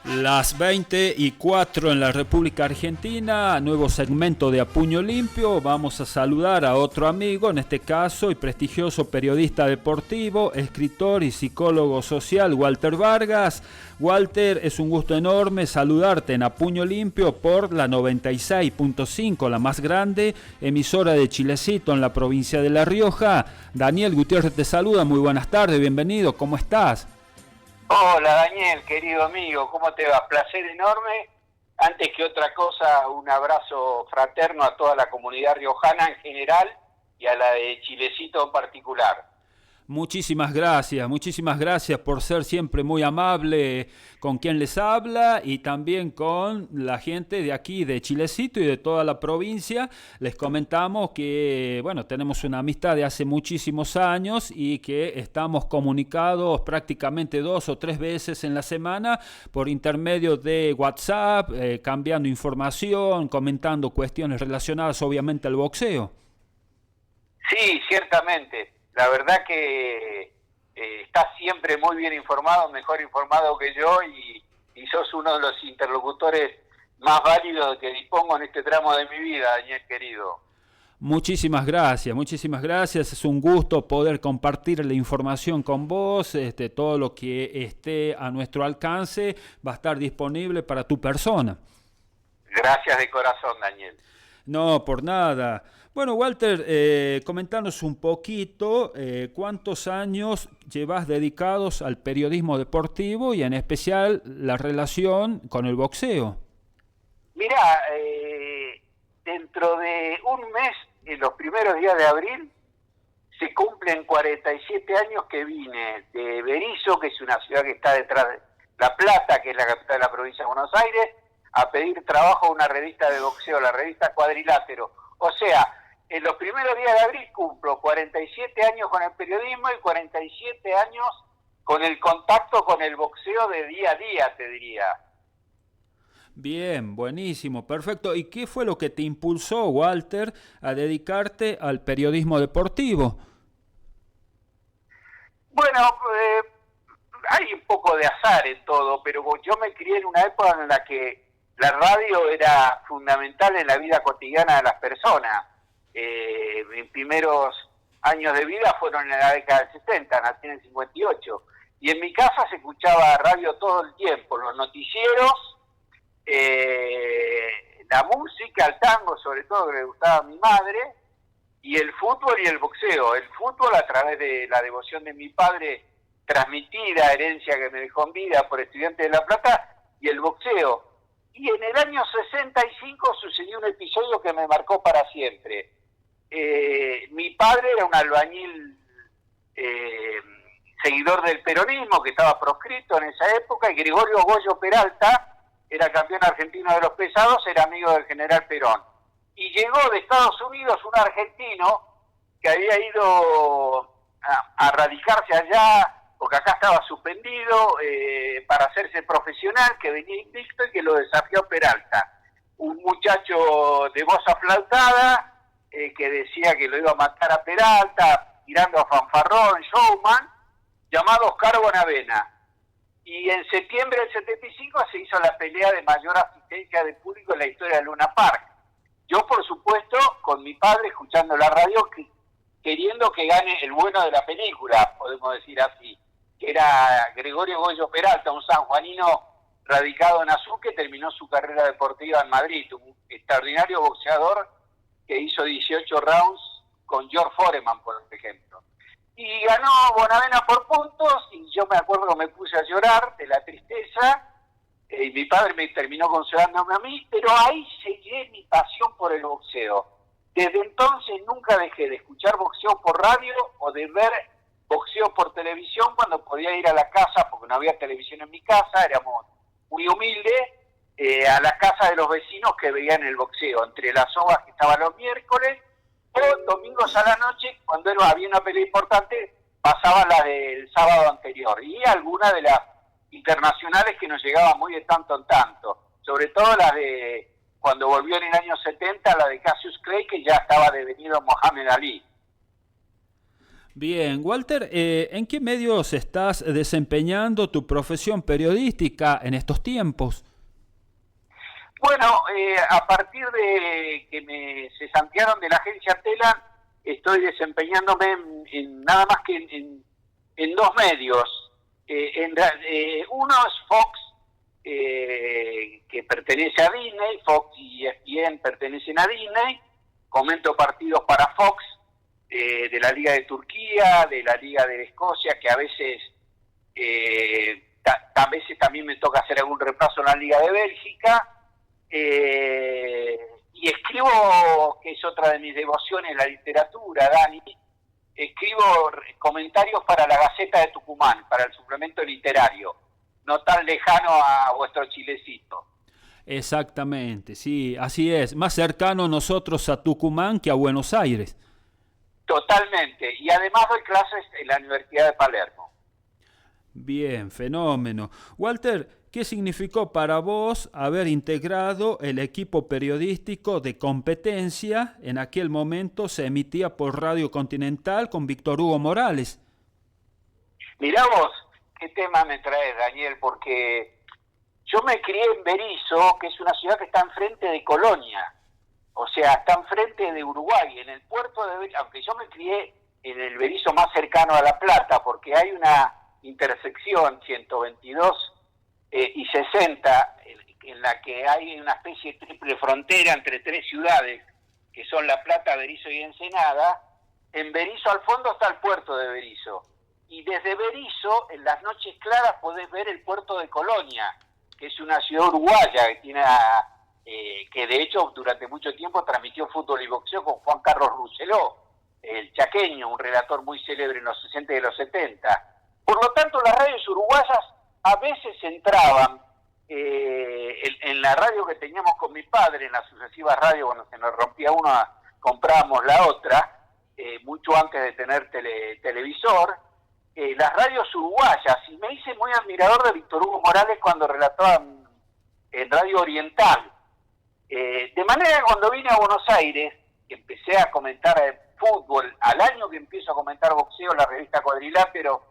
Las 20:04 en la República Argentina, nuevo segmento de A Puño Limpio. Vamos a saludar a otro amigo, en este caso, y prestigioso periodista deportivo, escritor y psicólogo social, Walter Vargas. Walter, es un gusto enorme saludarte en A Puño Limpio por la 96.5, la más grande emisora de Chilecito en la provincia de La Rioja. Daniel Gutiérrez te saluda, muy buenas tardes, bienvenido, ¿cómo estás? Hola Daniel, querido amigo, ¿cómo te va? Placer enorme. Antes que otra cosa, un abrazo fraterno a toda la comunidad riojana en general y a la de Chilecito en particular. Muchísimas gracias por ser siempre muy amable con quien les habla y también con la gente de aquí, de Chilecito y de toda la provincia. Les comentamos que, bueno, tenemos una amistad de hace muchísimos años y que estamos comunicados prácticamente 2 o 3 veces en la semana por intermedio de WhatsApp, cambiando información, comentando cuestiones relacionadas obviamente al boxeo. Sí, ciertamente. La verdad que estás siempre muy bien informado, mejor informado que yo y sos uno de los interlocutores más válidos que dispongo en este tramo de mi vida, Daniel querido. Muchísimas gracias, es un gusto poder compartir la información con vos, todo lo que esté a nuestro alcance va a estar disponible para tu persona. Gracias de corazón, Daniel. No, por nada. Bueno, Walter, comentanos un poquito cuántos años llevas dedicados al periodismo deportivo y en especial la relación con el boxeo. Mirá, dentro de un mes, en los primeros días de abril, se cumplen 47 años que vine de Berisso, que es una ciudad que está detrás de La Plata, que es la capital de la provincia de Buenos Aires, a pedir trabajo a una revista de boxeo, la revista Cuadrilátero. O sea, en los primeros días de abril cumplo 47 años con el periodismo y 47 años con el contacto con el boxeo de día a día, te diría. Bien, buenísimo, perfecto. ¿Y qué fue lo que te impulsó, Walter, a dedicarte al periodismo deportivo? Bueno, hay un poco de azar en todo, pero yo me crié en una época en la que la radio era fundamental en la vida cotidiana de las personas. Mis primeros años de vida fueron en la década del 60, nací en el 58. Y en mi casa se escuchaba radio todo el tiempo, los noticieros, la música, el tango sobre todo, que le gustaba a mi madre, y el fútbol y el boxeo. El fútbol a través de la devoción de mi padre, transmitida, herencia que me dejó en vida por Estudiantes de La Plata, y el boxeo. Y en el año 65 sucedió un episodio que me marcó para siempre. Mi padre era un albañil seguidor del peronismo, que estaba proscrito en esa época, y Gregorio Goyo Peralta, era campeón argentino de los pesados, era amigo del general Perón. Y llegó de Estados Unidos un argentino que había ido a radicarse allá, porque acá estaba suspendido, para hacerse profesional, que venía invicto y que lo desafió Peralta. Un muchacho de voz aflautada, que decía que lo iba a matar a Peralta, tirando a fanfarrón, showman, llamado Oscar Bonavena. Y en septiembre del 75 se hizo la pelea de mayor asistencia de público en la historia de Luna Park. Yo, por supuesto, con mi padre, escuchando la radio, queriendo que gane el bueno de la película, podemos decir así, que era Gregorio Goyo Peralta, un sanjuanino radicado en Azul que terminó su carrera deportiva en Madrid, un extraordinario boxeador que hizo 18 rounds con George Foreman, por ejemplo. Y ganó Bonavena por puntos, y yo me acuerdo que me puse a llorar de la tristeza, y mi padre me terminó consolándome a mí, pero ahí seguí mi pasión por el boxeo. Desde entonces nunca dejé de escuchar boxeo por radio o de ver boxeo por televisión cuando podía ir a la casa, porque no había televisión en mi casa, éramos muy humildes, a la casa de los vecinos que veían el boxeo, entre las ovas que estaban los miércoles, o domingos a la noche, cuando había una pelea importante, pasaban las del sábado anterior, y algunas de las internacionales que nos llegaban muy de tanto en tanto, sobre todo las de cuando volvió en el año 70, la de Cassius Clay, que ya estaba devenido Mohamed Ali. Bien, Walter, ¿en qué medios estás desempeñando tu profesión periodística en estos tiempos? Bueno, a partir de que me cesantearon de la agencia Telan, estoy desempeñándome nada más que en dos medios. Uno es Fox, que pertenece a Disney. Fox y ESPN pertenecen a Disney. Comento partidos para Fox, de la Liga de Turquía, de la Liga de Escocia, que a veces también me toca hacer algún repaso en la Liga de Bélgica. Y escribo, que es otra de mis devociones, la literatura, Dani. Escribo comentarios para la Gaceta de Tucumán, para el suplemento literario, no tan lejano a vuestro Chilecito. Exactamente, sí, así es. Más cercano nosotros a Tucumán que a Buenos Aires. Totalmente, y además doy clases en la Universidad de Palermo. Bien, fenómeno. Walter, ¿qué significó para vos haber integrado el equipo periodístico de Competencia? En aquel momento se emitía por Radio Continental con Víctor Hugo Morales. Mirá vos, qué tema me traes, Daniel, porque yo me crié en Berisso, que es una ciudad que está enfrente de Colonia, o sea, está enfrente de Uruguay, en el puerto de Berisso, aunque yo me crié en el Berisso más cercano a La Plata, porque hay una intersección 122 y 60, en la que hay una especie de triple frontera entre tres ciudades, que son La Plata, Berisso y Ensenada. En Berisso al fondo está el puerto de Berisso, y desde Berisso, en las noches claras, podés ver el puerto de Colonia, que es una ciudad uruguaya que tiene que de hecho durante mucho tiempo transmitió fútbol y boxeo con Juan Carlos Rousselot, el chaqueño, un relator muy célebre en los 60 y los 70. Por lo tanto, las radios uruguayas a veces entraban en la radio que teníamos con mi padre, en las sucesivas radios, cuando se nos rompía una, comprábamos la otra, mucho antes de tener televisor, las radios uruguayas, y me hice muy admirador de Víctor Hugo Morales cuando relataba en Radio Oriental. De manera que cuando vine a Buenos Aires, empecé a comentar fútbol, al año que empiezo a comentar boxeo en la revista Cuadrilátero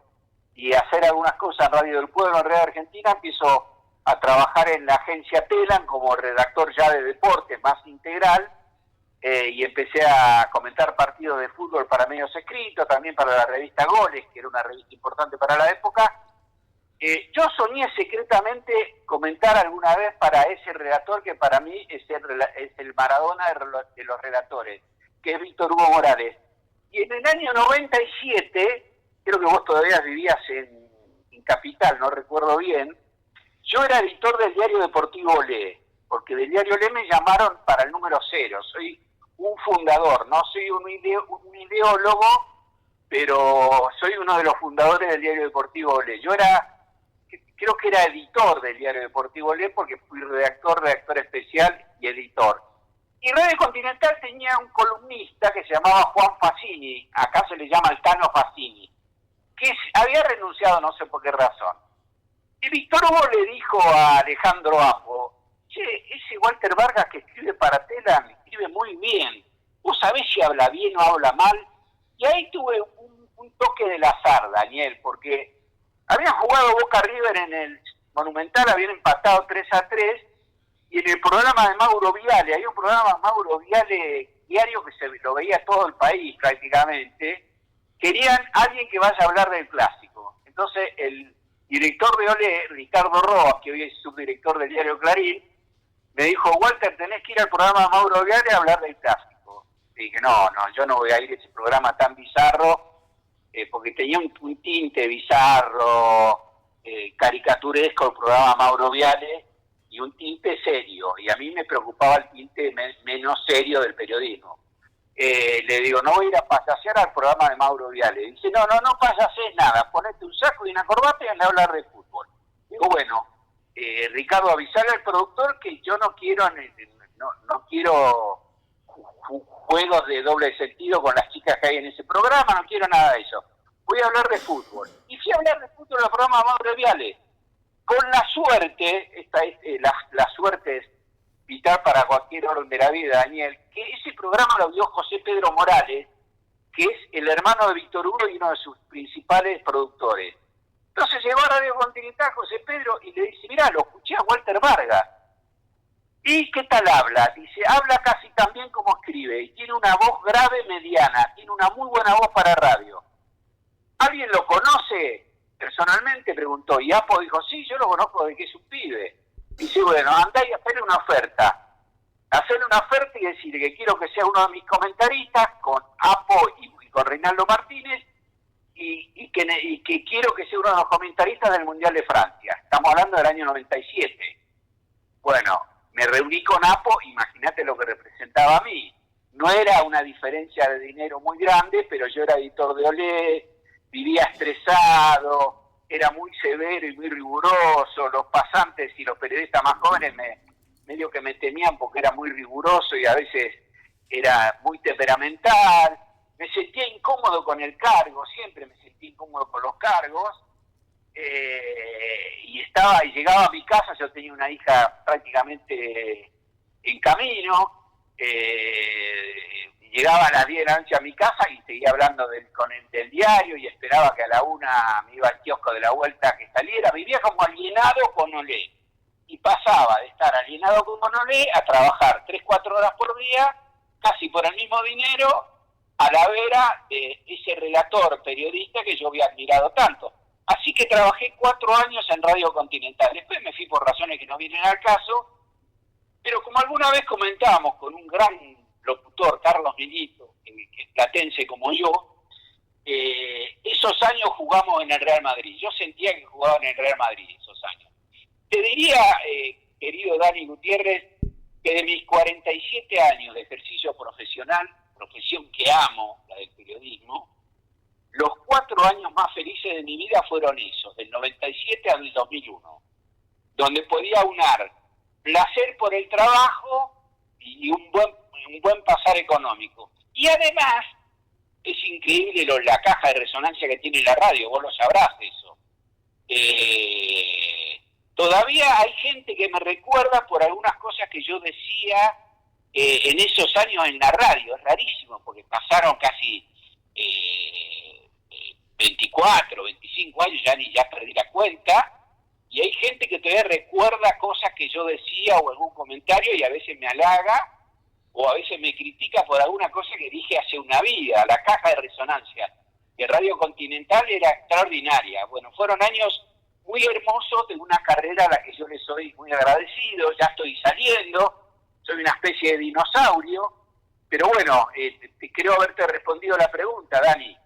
y a hacer algunas cosas en Radio del Pueblo, en Radio Argentina, empiezo a trabajar en la agencia Telan como redactor ya de deportes más integral, y empecé a comentar partidos de fútbol para medios escritos, también para la revista Goles, que era una revista importante para la época. Yo soñé secretamente comentar alguna vez para ese redactor que para mí es el Maradona de los relatores, que es Víctor Hugo Morales. Y en el año 97, creo que vos todavía vivías en Capital, no recuerdo bien, yo era editor del diario deportivo Olé, porque del diario Olé me llamaron para el número 0, soy un fundador, no soy un ideólogo, pero soy uno de los fundadores del diario deportivo Olé. Yo creo que era editor del diario deportivo Olé porque fui redactor especial y editor. Y Radio Continental tenía un columnista que se llamaba Juan Facini, acá se le llama el Tano Facini, que había renunciado no sé por qué razón. Y Víctor Hugo le dijo a Alejandro Apo, che, ese Walter Vargas que escribe para Telan, escribe muy bien, vos sabés si habla bien o habla mal. Y ahí tuve un toque del azar, Daniel, porque habían jugado Boca River en el Monumental, habían empatado 3-3, y en el programa de Mauro Viale, hay un programa Mauro Viale diario que se lo veía todo el país prácticamente, querían alguien que vaya a hablar del clásico. Entonces el director de Olé, Ricardo Roas, que hoy es subdirector del diario Clarín, me dijo, Walter, tenés que ir al programa de Mauro Viale a hablar del clásico. Y dije, no, yo no voy a ir a ese programa tan bizarro, porque tenía un tinte bizarro, caricaturesco el programa Mauro Viale, y un tinte serio, y a mí me preocupaba el tinte menos serio del periodismo. Le digo, no voy a ir a payasear al programa de Mauro Viale. Dice, no payasees nada, ponete un saco y una corbata y anda a hablar de fútbol. Digo, bueno, Ricardo, avisarle al productor que yo no quiero juegos de doble sentido con las chicas que hay en ese programa, no quiero nada de eso. Voy a hablar de fútbol. Y fui a hablar de fútbol en el programa de Mauro Viale. Con la suerte, la suerte es vital para cualquier orden de la vida, Daniel, que ese programa lo vio José Pedro Morales, que es el hermano de Víctor Hugo y uno de sus principales productores. Entonces llegó a Radio Continental José Pedro y le dice, mirá, lo escuché a Walter Vargas. ¿Y qué tal habla? Dice, habla casi tan bien como escribe y tiene una voz grave mediana, tiene una muy buena voz para radio. ¿Alguien lo conoce personalmente? Preguntó. Y Apo dijo, sí, yo lo conozco de que es un pibe. Dice, bueno, andá y hacerle una oferta. Hacerle una oferta y decirle que quiero que sea uno de mis comentaristas con Apo y con Reinaldo Martínez y que quiero que sea uno de los comentaristas del Mundial de Francia. Estamos hablando del año 97. Bueno, me reuní con Apo, imagínate lo que representaba a mí. No era una diferencia de dinero muy grande, pero yo era editor de Olé, vivía estresado, era muy severo y muy riguroso. Los pasantes y los periodistas más jóvenes medio que me temían porque era muy riguroso y a veces era muy temperamental. Me sentía incómodo con el cargo, siempre me sentí incómodo con los cargos. Y llegaba a mi casa, yo tenía una hija prácticamente en camino, llegaba a las 10 de la noche a mi casa y seguía hablando del diario y esperaba que a la 1 me iba al kiosco de la vuelta que saliera. Vivía como alienado con Olé y pasaba de estar alienado con Olé a trabajar 3-4 horas por día, casi por el mismo dinero, a la vera de ese relator periodista que yo había admirado tanto. Así que trabajé 4 años en Radio Continental. Después me fui por razones que no vienen al caso, pero como alguna vez comentábamos con un gran locutor, Carlos Milito, que es platense como yo, esos años jugamos en el Real Madrid. Yo sentía que jugaba en el Real Madrid esos años. Te diría, querido Dani Gutiérrez, que de mis 47 años de ejercicio profesional, profesión que amo, la del periodismo, los 4 años más felices de mi vida fueron esos, del 97 al 2001, donde podía unar placer por el trabajo y un buen pasar económico. Y además, es increíble la caja de resonancia que tiene la radio, vos lo sabrás eso. Todavía hay gente que me recuerda por algunas cosas que yo decía en esos años en la radio. Es rarísimo, porque pasaron casi 24, 25 años, ya perdí la cuenta, y hay gente que todavía recuerda cosas que yo decía o algún comentario y a veces me halaga o a veces me critica por alguna cosa que dije hace una vida. La caja de resonancia de Radio Continental era extraordinaria. Bueno, fueron años muy hermosos de una carrera a la que yo le soy muy agradecido. Ya estoy saliendo, soy una especie de dinosaurio, pero bueno, creo haberte respondido la pregunta, Dani.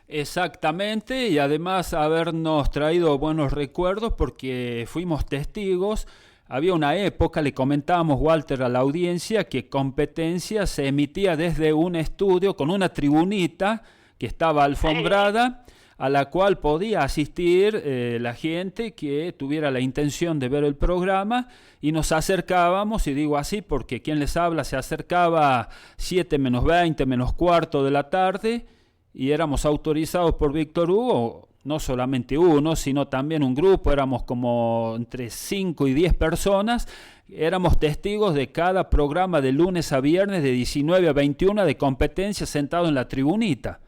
Exactamente, y además habernos traído buenos recuerdos porque fuimos testigos. Había una época, le comentábamos, Walter, a la audiencia, que Competencia se emitía desde un estudio con una tribunita que estaba alfombrada, a la cual podía asistir la gente que tuviera la intención de ver el programa, y nos acercábamos, y digo así porque quien les habla se acercaba 7 menos 20, menos cuarto de la tarde, y éramos autorizados por Víctor Hugo, no solamente uno, sino también un grupo, éramos como entre 5 y 10 personas, éramos testigos de cada programa de lunes a viernes de 19 a 21 de Competencia, sentado en la tribunita.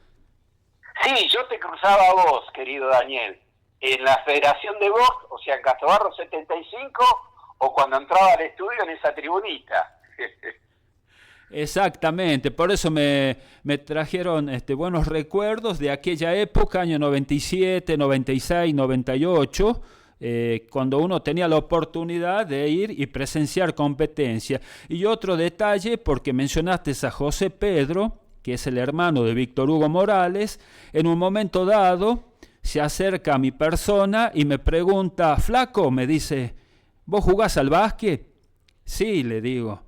Sí, yo te cruzaba a vos, querido Daniel, en la Federación de Voz, o sea, en Castobarro 75, o cuando entraba al estudio en esa tribunita. Exactamente, por eso me trajeron buenos recuerdos de aquella época, año 97, 96, 98, cuando uno tenía la oportunidad de ir y presenciar Competencia. Y otro detalle, porque mencionaste a José Pedro, que es el hermano de Víctor Hugo Morales, en un momento dado se acerca a mi persona y me pregunta, flaco, me dice, ¿vos jugás al básquet? Sí, le digo.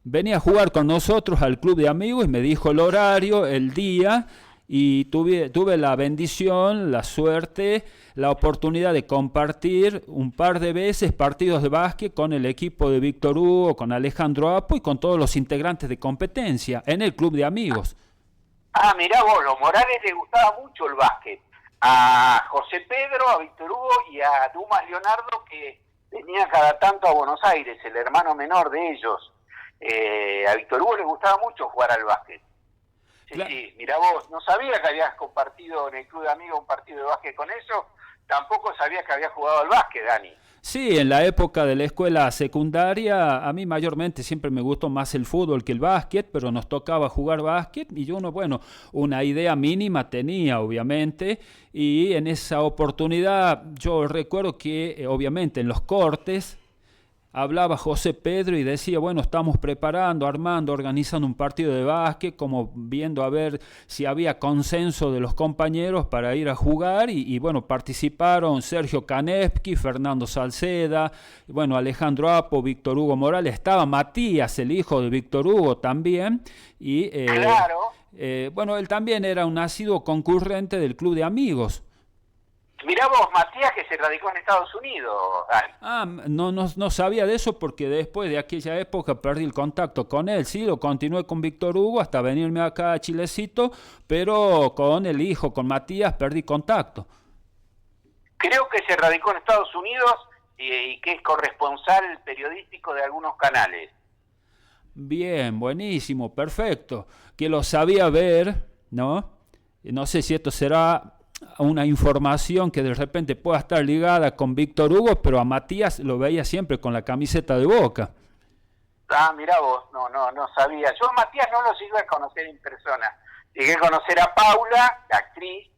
Venía a jugar con nosotros al club de amigos y me dijo el horario, el día, y tuve la bendición, la suerte, la oportunidad de compartir un par de veces partidos de básquet con el equipo de Víctor Hugo, con Alejandro Apo y con todos los integrantes de Competencia en el club de amigos. Ah, mirá vos, a Morales le gustaba mucho el básquet. A José Pedro, a Víctor Hugo y a Dumas Leonardo, que venía cada tanto a Buenos Aires, el hermano menor de ellos. A Víctor Hugo le gustaba mucho jugar al básquet. Sí, sí, mirá vos, no sabía que habías compartido en el Club de Amigos un partido de básquet con eso, tampoco sabía que habías jugado al básquet, Dani. Sí, en la época de la escuela secundaria, a mí mayormente siempre me gustó más el fútbol que el básquet, pero nos tocaba jugar básquet y yo, no, bueno, una idea mínima tenía, obviamente, y en esa oportunidad yo recuerdo que, obviamente, en los cortes hablaba José Pedro y decía, bueno, estamos preparando, armando, organizando un partido de básquet, como viendo a ver si había consenso de los compañeros para ir a jugar y bueno, participaron Sergio Canepski, Fernando Salceda, bueno, Alejandro Apo, Víctor Hugo Morales, estaba Matías, el hijo de Víctor Hugo también, y Claro. bueno, él también era un asiduo concurrente del Club de Amigos. Mirá vos, Matías, que se radicó en Estados Unidos, Dani. Ah, no sabía de eso porque después de aquella época perdí el contacto con él. Sí, lo continué con Víctor Hugo hasta venirme acá a Chilecito, pero con el hijo, con Matías, perdí contacto. Creo que se radicó en Estados Unidos y que es corresponsal periodístico de algunos canales. Bien, buenísimo, perfecto. Que lo sabía ver, ¿no? No sé si esto será una información que de repente pueda estar ligada con Víctor Hugo, pero a Matías lo veía siempre con la camiseta de Boca. Ah, mirá vos, no sabía. Yo a Matías no lo llegué a conocer en persona. Llegué a conocer a Paula, la actriz,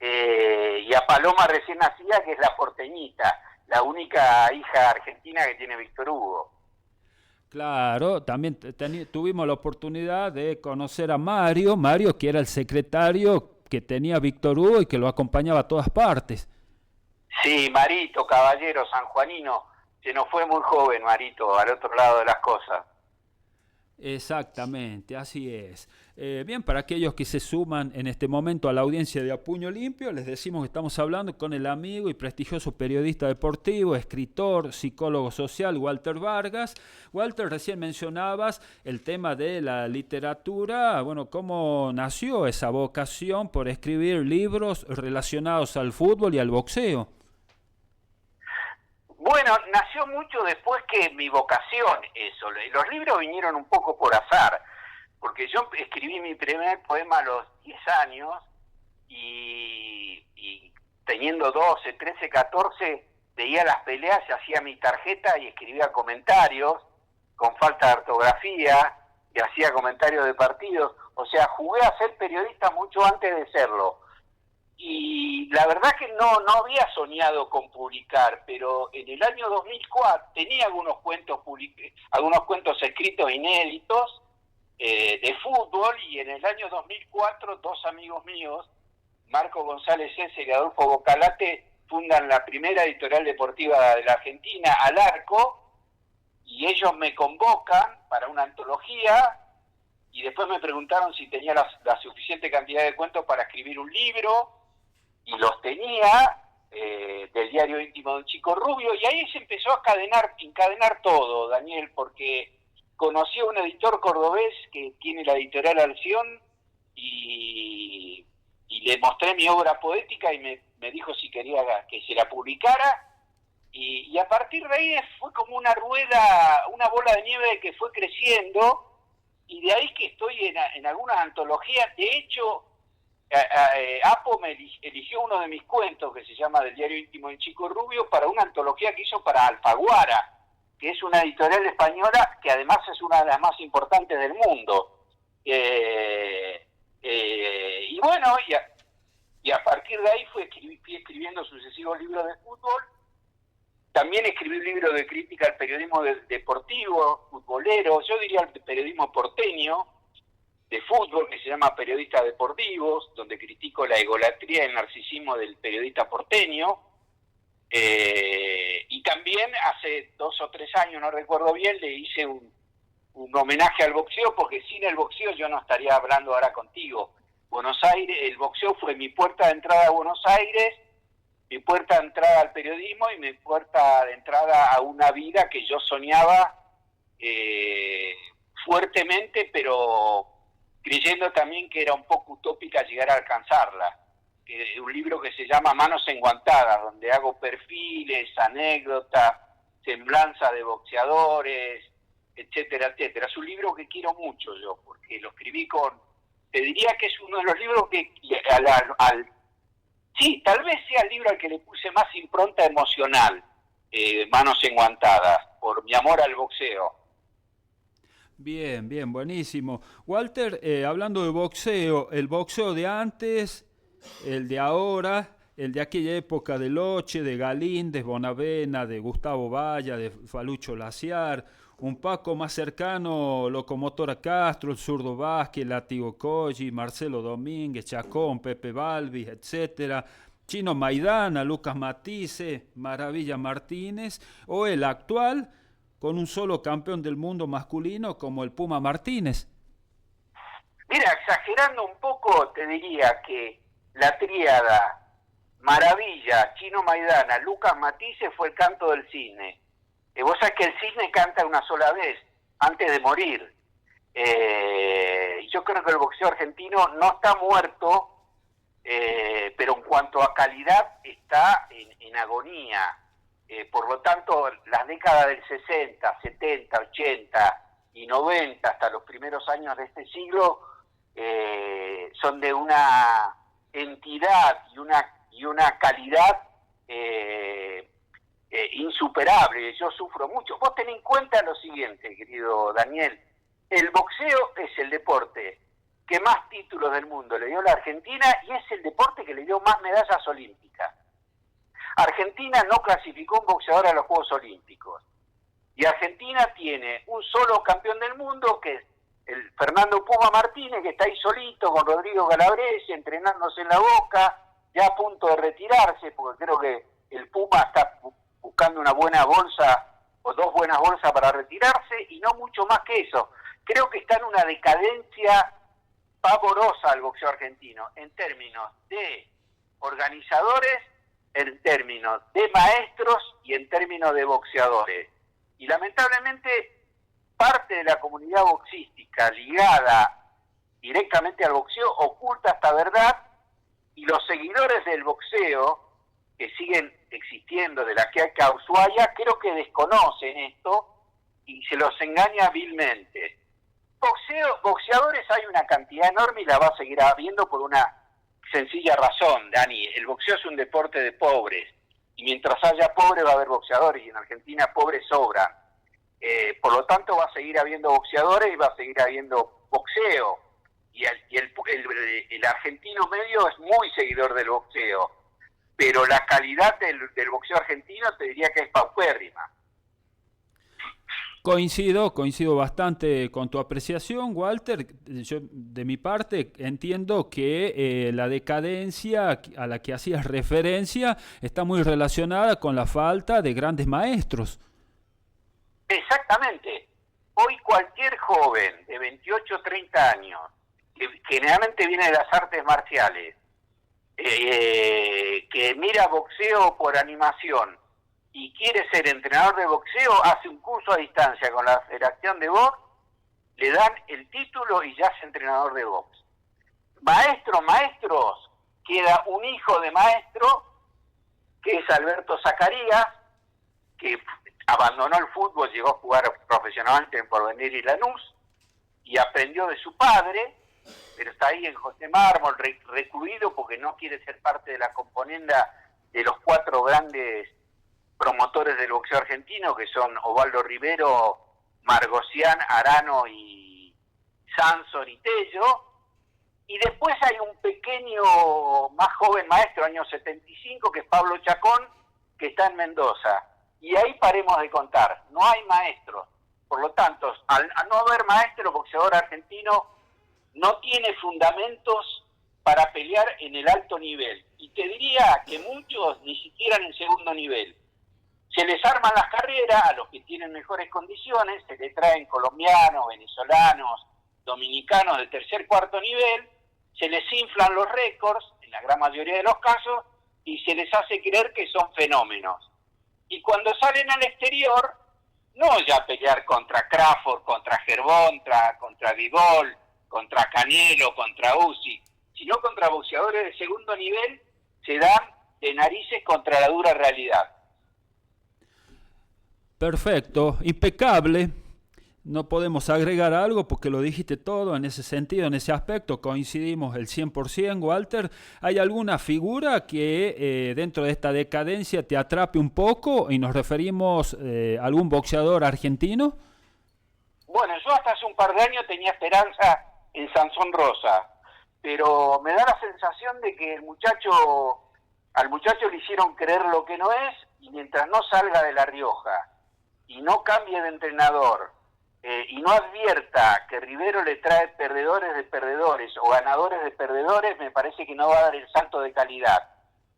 y a Paloma recién nacida, que es la porteñita, la única hija argentina que tiene Víctor Hugo. Claro, también tuvimos la oportunidad de conocer a Mario que era el secretario que tenía Víctor Hugo y que lo acompañaba a todas partes. Sí, Marito, caballero sanjuanino, se nos fue muy joven Marito, al otro lado de las cosas. Exactamente, así es. Bien, para aquellos que se suman en este momento a la audiencia de A Puño Limpio, les decimos que estamos hablando con el amigo y prestigioso periodista deportivo, escritor, psicólogo social, Walter Vargas. Walter, recién mencionabas el tema de la literatura, bueno, cómo nació esa vocación por escribir libros relacionados al fútbol y al boxeo. Bueno, nació mucho después que mi vocación, eso. Los libros vinieron un poco por azar, porque yo escribí mi primer poema a los 10 años y teniendo 12, 13, 14, veía las peleas, hacía mi tarjeta y escribía comentarios con falta de ortografía y hacía comentarios de partidos. O sea, jugué a ser periodista mucho antes de serlo. Y la verdad que no había soñado con publicar, pero en el año 2004 tenía algunos cuentos escritos inéditos de fútbol, y en el año 2004 dos amigos míos, Marco González César y Adolfo Bocalate, fundan la primera editorial deportiva de la Argentina, Al Arco, y ellos me convocan para una antología y después me preguntaron si tenía la suficiente cantidad de cuentos para escribir un libro, y los tenía, del diario íntimo de un chico rubio, y ahí se empezó a encadenar todo, Daniel, porque conocí a un editor cordobés que tiene la editorial Alción y le mostré mi obra poética y me dijo si quería que se la publicara, y a partir de ahí fue como una rueda, una bola de nieve que fue creciendo, y de ahí que estoy en algunas antologías. De hecho, Apo me eligió uno de mis cuentos, que se llama Del diario íntimo de Chico Rubio, para una antología que hizo para Alfaguara, que es una editorial española que además es una de las más importantes del mundo. Y bueno, y a partir de ahí fui escribiendo sucesivos libros de fútbol. También escribí un libro de crítica al periodismo deportivo, futbolero, yo diría el periodismo porteño, de fútbol, que se llama Periodistas Deportivos, donde critico la egolatría y el narcisismo del periodista porteño. Y también hace 2 o 3 años, no recuerdo bien, le hice un homenaje al boxeo, porque sin el boxeo yo no estaría hablando ahora contigo. Buenos Aires, el boxeo fue mi puerta de entrada a Buenos Aires, mi puerta de entrada al periodismo y mi puerta de entrada a una vida que yo soñaba fuertemente, pero creyendo también que era un poco utópica llegar a alcanzarla. Un libro que se llama Manos Enguantadas, donde hago perfiles, anécdotas, semblanza de boxeadores, etcétera, etcétera. Es un libro que quiero mucho yo, porque lo escribí con Te diría que es uno de los libros que sí, tal vez sea el libro al que le puse más impronta emocional, Manos Enguantadas, por mi amor al boxeo. Bien, bien, buenísimo. Walter, hablando de boxeo, el boxeo de antes, el de ahora, el de aquella época de Loche, de Galíndez, Bonavena, de Gustavo Valla, de Falucho Laciar, un Paco más cercano, Locomotora Castro, el Zurdo Vázquez, Látigo Colli, Marcelo Domínguez, Chacón, Pepe Balbi, etcétera. Chino Maidana, Lucas Matisse, Maravilla Martínez, o el actual con un solo campeón del mundo masculino como el Puma Martínez. Mira, exagerando un poco, te diría que la tríada Maravilla, Chino Maidana, Lucas Matisse fue el canto del cisne. Vos sabés que el cisne canta una sola vez, antes de morir. Yo creo que el boxeo argentino no está muerto, pero en cuanto a calidad está en agonía. Por lo tanto, las décadas del 60, 70, 80 y 90, hasta los primeros años de este siglo, son de una entidad y una calidad insuperable. Yo sufro mucho. Vos ten en cuenta lo siguiente, querido Daniel. El boxeo es el deporte que más títulos del mundo le dio a la Argentina y es el deporte que le dio más medallas olímpicas. Argentina no clasificó un boxeador a los Juegos Olímpicos. Y Argentina tiene un solo campeón del mundo, que es el Fernando Puma Martínez, que está ahí solito con Rodrigo Calabrese, entrenándose en la Boca, ya a punto de retirarse, porque creo que el Puma está buscando una buena bolsa o dos buenas bolsas para retirarse, y no mucho más que eso. Creo que está en una decadencia pavorosa el boxeo argentino, en términos de organizadores, en términos de maestros y en términos de boxeadores. Y lamentablemente parte de la comunidad boxística ligada directamente al boxeo oculta esta verdad, y los seguidores del boxeo que siguen existiendo de la Quiaca a Ushuaia creo que desconocen esto y se los engaña vilmente. Boxeadores hay una cantidad enorme y la va a seguir habiendo por una sencilla razón, Dani. El boxeo es un deporte de pobres, y mientras haya pobres va a haber boxeadores, y en Argentina pobres sobran. Por lo tanto va a seguir habiendo boxeadores y va a seguir habiendo boxeo, y el argentino medio es muy seguidor del boxeo, pero la calidad del boxeo argentino te diría que es paupérrima. Coincido bastante con tu apreciación, Walter. Yo, de mi parte, entiendo que la decadencia a la que hacías referencia está muy relacionada con la falta de grandes maestros. Exactamente. Hoy cualquier joven de 28 o 30 años, que generalmente viene de las artes marciales, que mira boxeo por animación y quiere ser entrenador de boxeo, hace un curso a distancia con la Federación de Box, le dan el título y ya es entrenador de box. Maestros, queda un hijo de maestro, que es Alberto Zacarías, que abandonó el fútbol, llegó a jugar profesionalmente en Porvenir y Lanús, y aprendió de su padre, pero está ahí en José Mármol, recluido porque no quiere ser parte de la componenda de los cuatro grandes promotores del boxeo argentino, que son Osvaldo Rivero, Margosian, Arano y Sanson y Tello. Y después hay un pequeño, más joven maestro, año 75, que es Pablo Chacón, que está en Mendoza. Y ahí paremos de contar, no hay maestros. Por lo tanto, al no haber maestro, el boxeador argentino no tiene fundamentos para pelear en el alto nivel. Y te diría que muchos ni siquiera en el segundo nivel. Se les arman las carreras a los que tienen mejores condiciones, se les traen colombianos, venezolanos, dominicanos de tercer, cuarto nivel, se les inflan los récords, en la gran mayoría de los casos, y se les hace creer que son fenómenos. Y cuando salen al exterior, no ya pelear contra Crawford, contra Gervonta, contra Bivol, contra Canelo, contra Usyk, sino contra boxeadores de segundo nivel, se dan de narices contra la dura realidad. Perfecto, impecable. No podemos agregar algo porque lo dijiste todo en ese sentido, en ese aspecto, coincidimos el 100%, Walter. ¿Hay alguna figura que dentro de esta decadencia te atrape un poco y nos referimos a algún boxeador argentino? Bueno, yo hasta hace un par de años tenía esperanza en Sansón Rosa, pero me da la sensación de que al muchacho le hicieron creer lo que no es, y mientras no salga de La Rioja y no cambie de entrenador, y no advierta que Rivero le trae perdedores de perdedores o ganadores de perdedores, me parece que no va a dar el salto de calidad.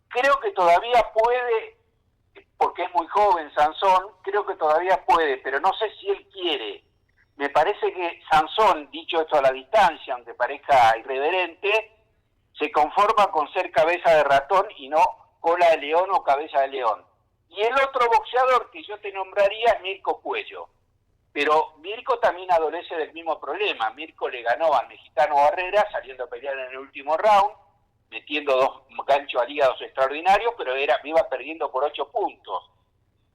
Creo que todavía puede, porque es muy joven Sansón, creo que todavía puede, pero no sé si él quiere. Me parece que Sansón, dicho esto a la distancia, aunque parezca irreverente, se conforma con ser cabeza de ratón y no cola de león o cabeza de león. Y el otro boxeador que yo te nombraría es Mirko Puello. Pero Mirko también adolece del mismo problema. Mirko le ganó al mexicano Barrera saliendo a pelear en el último round, metiendo 2 ganchos al hígado extraordinarios, pero iba perdiendo por 8 puntos.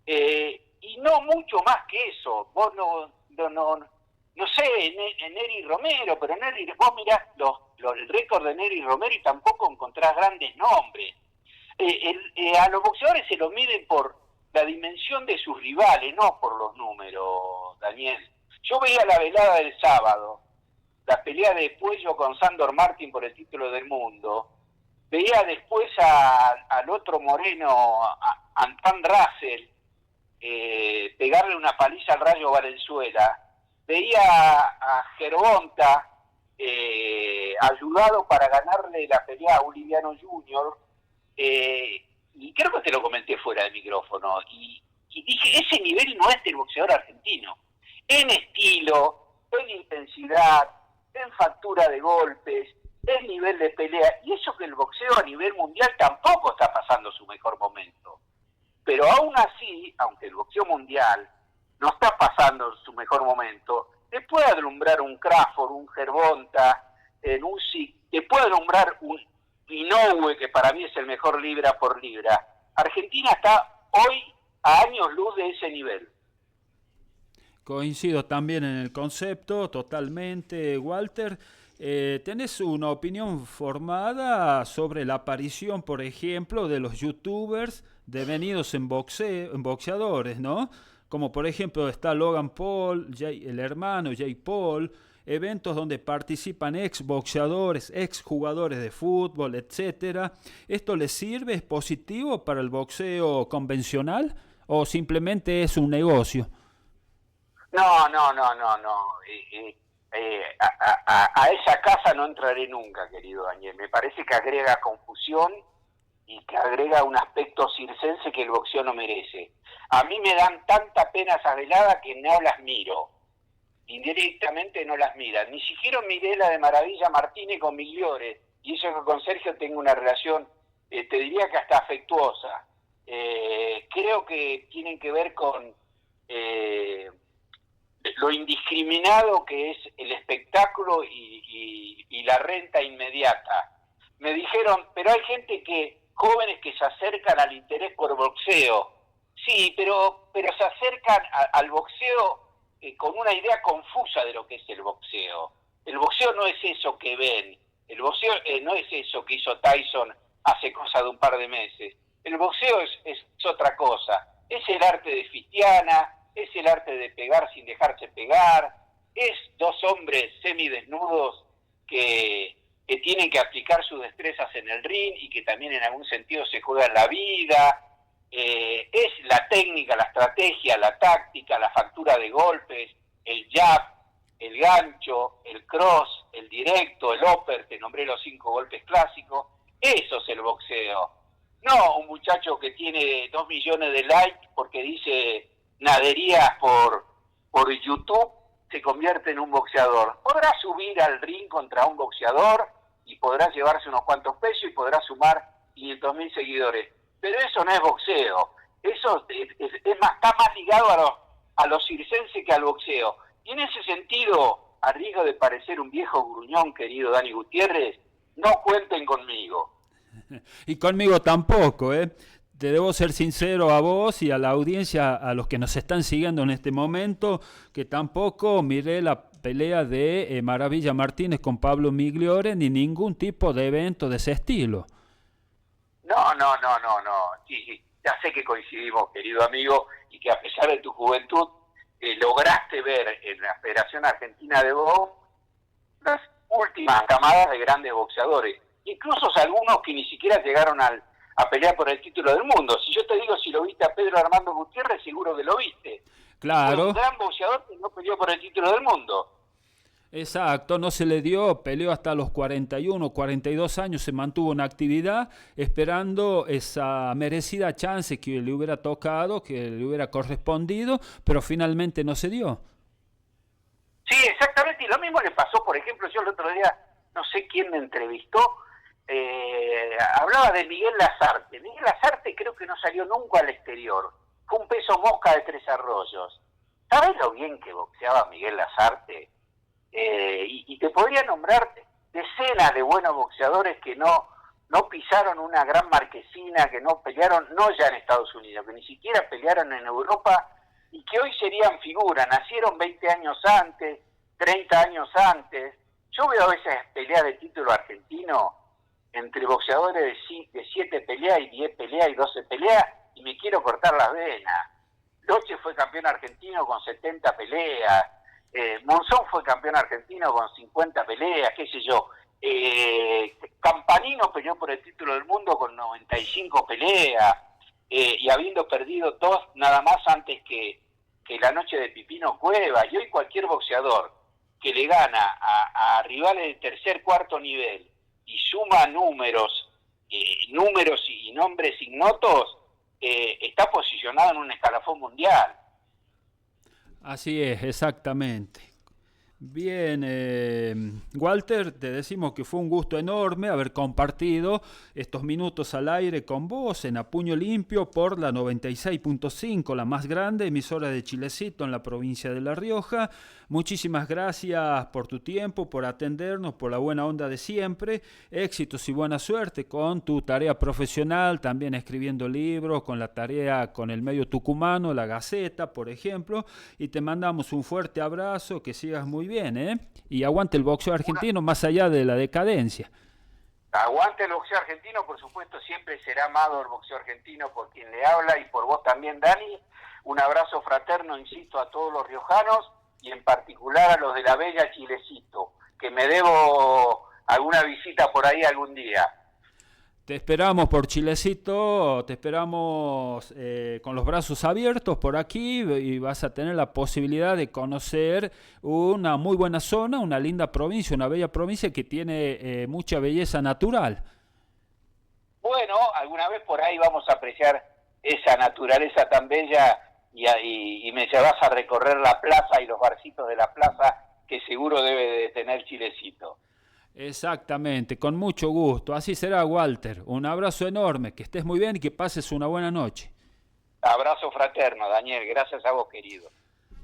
Y no mucho más que eso. Vos no sé, Neri Romero, pero vos mirás el récord de Neri Romero y tampoco encontrás grandes nombres. A los boxeadores se los miden por la dimensión de sus rivales, no por los números, Daniel. Yo veía la velada del sábado, la pelea de Puello con Sandor Martin por el título del mundo. Veía después al otro moreno, a Antoine Russell, pegarle una paliza al Rayo Valenzuela. Veía a Gervonta ayudado para ganarle la pelea a Oliviano Junior, y creo que te lo comenté fuera del micrófono, y dije, ese nivel no es del boxeador argentino, en estilo, en intensidad, en factura de golpes, en nivel de pelea, y eso que el boxeo a nivel mundial tampoco está pasando su mejor momento. Pero aún así, aunque el boxeo mundial no está pasando su mejor momento, te puede alumbrar un Crawford, un Gervonta, un Usyk, te puede alumbrar un Inoue, que para mí es el mejor libra por libra. Argentina está hoy a años luz de ese nivel. Coincido también en el concepto, totalmente, Walter. ¿Tenés una opinión formada sobre la aparición, por ejemplo, de los youtubers devenidos en boxeadores, ¿no? Como por ejemplo está Logan Paul, el hermano Jake Paul, eventos donde participan ex boxeadores, ex jugadores de fútbol, etcétera. ¿Esto les sirve? ¿Es positivo para el boxeo convencional o simplemente es un negocio? No. A esa casa no entraré nunca, querido Daniel. Me parece que agrega confusión y que agrega un aspecto circense que el boxeo no merece. A mí me dan tanta pena esas veladas que no las miro. Indirectamente no las miran. Ni siquiera miré la de Maravilla Martínez con Migliore, y eso que con Sergio tengo una relación, te diría que hasta afectuosa. Creo que tienen que ver con lo indiscriminado que es el espectáculo y la renta inmediata. Me dijeron, pero hay gente jóvenes que se acercan al interés por boxeo. Sí, pero se acercan al boxeo con una idea confusa de lo que es el boxeo. El boxeo no es eso que ven, el boxeo no es eso que hizo Tyson hace cosa de un par de meses. El boxeo es otra cosa, es el arte de Fitiana, es el arte de pegar sin dejarse pegar, es 2 hombres semidesnudos que tienen que aplicar sus destrezas en el ring y que también en algún sentido se juegan la vida. Es la técnica, la estrategia, la táctica, la factura de golpes, el jab, el gancho, el cross, el directo, el upper, te nombré los 5 golpes clásicos. Eso es el boxeo. No un muchacho que tiene 2 millones de likes porque dice naderías por YouTube, se convierte en un boxeador. Podrá subir al ring contra un boxeador y podrá llevarse unos cuantos pesos y podrá sumar 500.000 seguidores. Pero eso no es boxeo. Eso está más ligado a lo circense que al boxeo. Y en ese sentido, a riesgo de parecer un viejo gruñón, querido Dani Gutiérrez, no cuenten conmigo. Y conmigo tampoco, ¿eh? te debo ser sincero a vos y a la audiencia, a los que nos están siguiendo en este momento, que tampoco miré la pelea de Maravilla Martínez con Pablo Migliore ni ningún tipo de evento de ese estilo. No. Sí, ya sé que coincidimos, querido amigo, y que a pesar de tu juventud, lograste ver en la Federación Argentina de Box las últimas camadas de grandes boxeadores, incluso algunos que ni siquiera llegaron a pelear por el título del mundo. Si yo te digo si lo viste a Pedro Armando Gutiérrez, seguro que lo viste. Claro. Fue un gran boxeador que no peleó por el título del mundo. Exacto, no se le dio, peleó hasta los 41, 42 años, se mantuvo en actividad esperando esa merecida chance que le hubiera tocado, que le hubiera correspondido, pero finalmente no se dio. Sí, exactamente, y lo mismo le pasó, por ejemplo, yo el otro día, no sé quién me entrevistó, hablaba de Miguel Lazarte. Miguel Lazarte creo que no salió nunca al exterior, fue un peso mosca de Tres Arroyos. ¿Sabes lo bien que boxeaba Miguel Lazarte? Y te podría nombrar decenas de buenos boxeadores que no pisaron una gran marquesina, que no pelearon, no ya en Estados Unidos, que ni siquiera pelearon en Europa y que hoy serían figuras, nacieron 20 años antes, 30 años antes. Yo veo a veces peleas de título argentino entre boxeadores de 7 peleas y 10 peleas y 12 peleas y me quiero cortar las venas. Loche fue campeón argentino con 70 peleas. Monzón fue campeón argentino con 50 peleas, qué sé yo. Campanino peleó por el título del mundo con 95 peleas, y habiendo perdido 2 nada más antes que la noche de Pipino Cueva. Y hoy cualquier boxeador que le gana a rivales de tercer, cuarto nivel y suma números y nombres ignotos, está posicionado en un escalafón mundial. Así es, exactamente. Bien, Walter, te decimos que fue un gusto enorme haber compartido estos minutos al aire con vos en A Puño Limpio por la 96.5, la más grande emisora de Chilecito en la provincia de La Rioja. Muchísimas gracias por tu tiempo, por atendernos, por la buena onda de siempre. Éxitos y buena suerte con tu tarea profesional, también escribiendo libros, con la tarea con el medio tucumano, La Gaceta, por ejemplo. Y te mandamos un fuerte abrazo, que sigas muy bien, ¿eh? Y aguante el boxeo argentino más allá de la decadencia. Aguante el boxeo argentino, por supuesto, siempre será amado el boxeo argentino por quien le habla y por vos también, Dani. Un abrazo fraterno, insisto, a todos los riojanos y en particular a los de la bella Chilecito, que me debo alguna visita por ahí algún día. Te esperamos por Chilecito, te esperamos con los brazos abiertos por aquí y vas a tener la posibilidad de conocer una muy buena zona, una linda provincia, una bella provincia que tiene mucha belleza natural. Bueno, alguna vez por ahí vamos a apreciar esa naturaleza tan bella y me llevas a recorrer la plaza y los barcitos de la plaza que seguro debe de tener Chilecito. Exactamente, con mucho gusto. Así será, Walter. Un abrazo enorme, que estés muy bien y que pases una buena noche. Abrazo fraterno, Daniel. Gracias a vos, querido.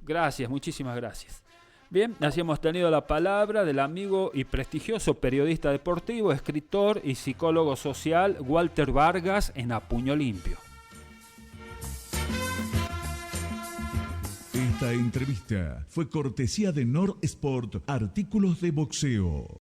Gracias, muchísimas gracias. Bien, así hemos tenido la palabra del amigo y prestigioso periodista deportivo, escritor y psicólogo social Walter Vargas en A Puño Limpio. Esta entrevista fue cortesía de Nor Sport, artículos de boxeo.